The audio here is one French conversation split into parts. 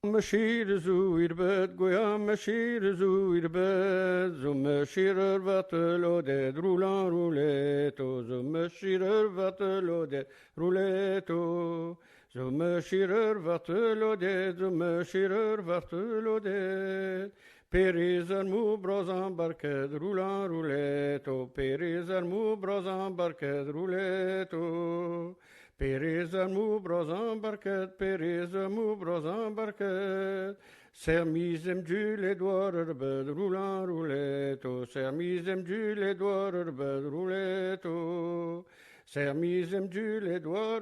Mashir zu irbet goya mashir zu irbet zo mashirer vatelo de roulant rouleto zo mashirer vatelo de rouleto zo mashirer vatelo de Perizan mu brozan barket roulant rouleto Perizan mu brozan barket rouleto Perizan mu brozan barket, sermizem du les doigts rebed roulant rouletto, sermizem du les doigts rebed rouletto, sermizem du les doigts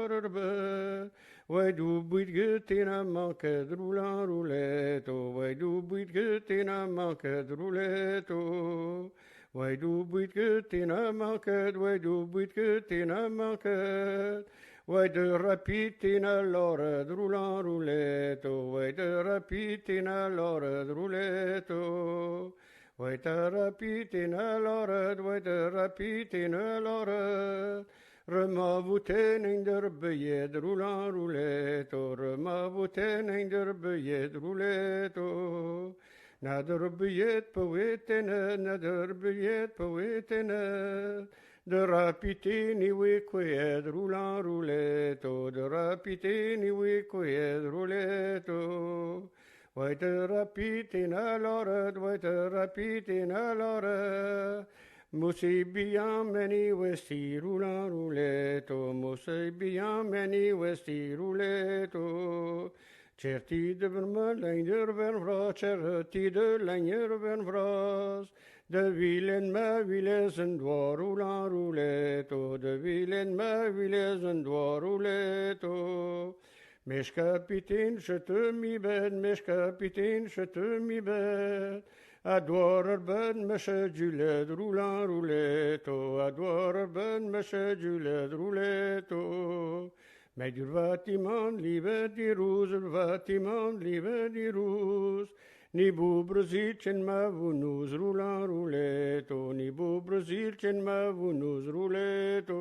rebed, ouais du buit gutina manquet roulant rouletto, ouais du buit gutina manquet rouletto. Why do buit get in a market? Why do buit get in a market? Why the rapid in a lorred roulant rouletto? Why the rapid in a lorred rouletto? Why the rapid in a lorred? Why the rapid in a lorred? Rema voeten in der bejed roulant rouletto. Rema voeten in der bejed rouletto. Nader bejet poetene, nader bejet poetene. De rapitini we qued roulant rouletto, de rapitini we qued rouletto. Why de rapitina lored, why de rapitina lored. Musi bien many westi roulant rouletto, musi bien many westi rouletto. Certi de verme langer ven vras, certi de langer ven vras. De wielen me wielen een dwar roulant rouletto, de wielen me wielen een dwar rouletto. Mes kapitein, je te mi ben, mes kapitein, je te mi ben. A dwar ben mesje julet roulant rouletto, a dwar ben mesje julet rouletto. Met uw vatiman, lieve die roos, vatiman, lieve die roos. Ni bu Brazilchen ma vunus roulant rouletto, ni bu Brazilchen ma vunus rouletto.